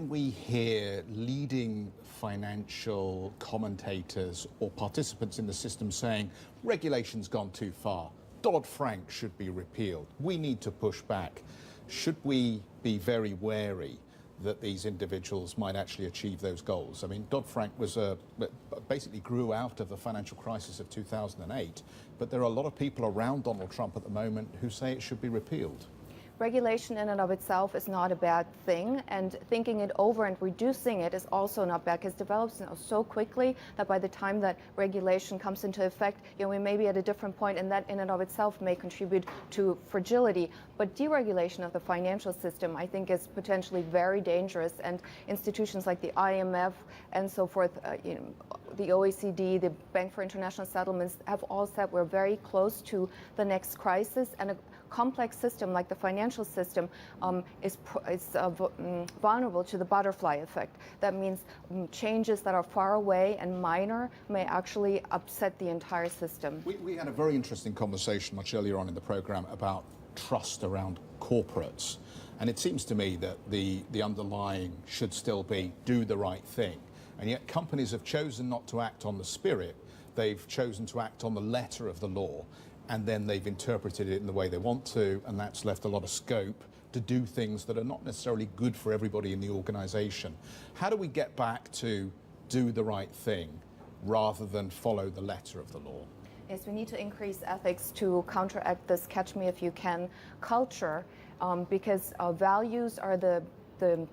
We hear leading financial commentators or participants in the system saying regulation's gone too far. Dodd-Frank should be repealed. We need to push back. Should we be very wary that these individuals might actually achieve those goals? I mean, Dodd-Frank was basically grew out of the financial crisis of 2008, but there are a lot of people around Donald Trump at the moment who say it should be repealed. Regulation in and of itself is not a bad thing, and thinking it over and reducing it is also not bad, because it develops so quickly that by the time that regulation comes into effect, we may be at a different point, and that in and of itself may contribute to fragility. But deregulation of the financial system, I think, is potentially very dangerous, and institutions like the IMF and so forth, the OECD, the Bank for International Settlements, have all said we're very close to the next crisis, and a complex system like the financial system is vulnerable to the butterfly effect. That means changes that are far away and minor may actually upset the entire system. We had a very interesting conversation much earlier on in the program about trust around corporates, and it seems to me that the underlying should still be do the right thing, and yet companies have chosen not to act on the spirit. They've chosen to act on the letter of the law, and then they've interpreted it in the way they want to, and that's left a lot of scope to do things that are not necessarily good for everybody in the organization. How do we get back to do the right thing rather than follow the letter of the law? Yes, we need to increase ethics to counteract this catch-me-if-you-can culture, because values are the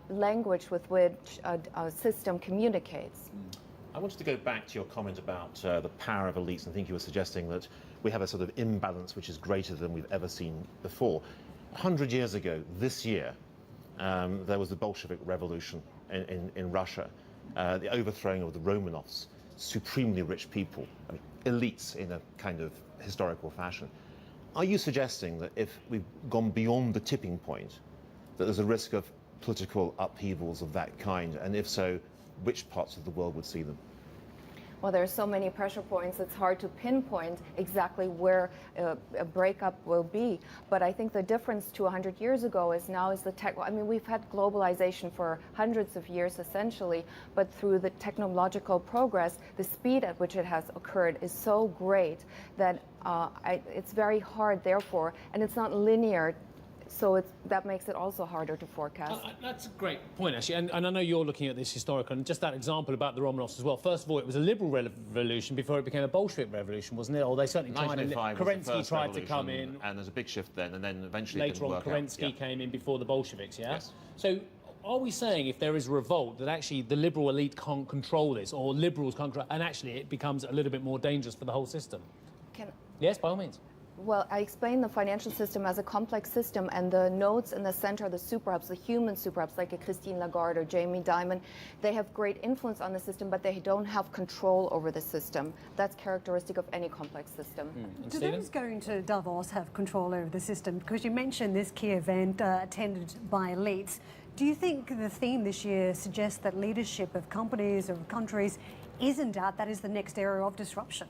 language with which a system communicates. I wanted to go back to your comment about the power of elites. I think you were suggesting that we have a sort of imbalance which is greater than we've ever seen before. 100 years ago, this year, there was the Bolshevik Revolution in Russia, the overthrowing of the Romanovs, supremely rich people, I mean, elites in a kind of historical fashion. Are you suggesting that if we've gone beyond the tipping point, that there's a risk of political upheavals of that kind? And if so, which parts of the world would see them? Well, there are so many pressure points, it's hard to pinpoint exactly where a breakup will be. But I think the difference to 100 years ago is now is the tech. I mean, we've had globalization for hundreds of years, essentially, but through the technological progress, the speed at which it has occurred is so great that it's very hard, therefore, and it's not linear. So that makes it also harder to forecast. That's a great point, actually. And I know you're looking at this historical, and just that example about the Romanovs as well. First of all, it was a liberal revolution before it became a Bolshevik revolution, wasn't it? Or they certainly tried. Kerensky tried to come in. And there's a big shift then, and then eventually later on, Kerensky came in before the Bolsheviks, yeah? Yes. So are we saying if there is a revolt that actually the liberal elite can't control this, or liberals can't control, and actually it becomes a little bit more dangerous for the whole system? Yes, by all means. Well, I explained the financial system as a complex system, and the nodes in the center, the superhubs, the human superhubs, like a Christine Lagarde or Jamie Dimon, they have great influence on the system, but they don't have control over the system. That's characteristic of any complex system. Do those going to Davos have control over the system? Because you mentioned this key event attended by elites. Do you think the theme this year suggests that leadership of companies or countries is in doubt? That is the next area of disruption?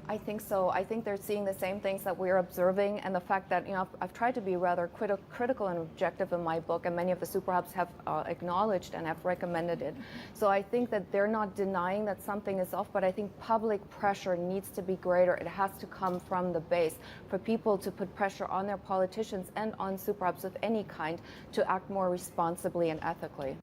I think so. I think they're seeing the same things that we're observing, and the fact that, I've tried to be rather critical and objective in my book, and many of the superhubs have acknowledged and have recommended it. So I think that they're not denying that something is off, but I think public pressure needs to be greater. It has to come from the base for people to put pressure on their politicians and on superhubs of any kind to act more responsibly and ethically.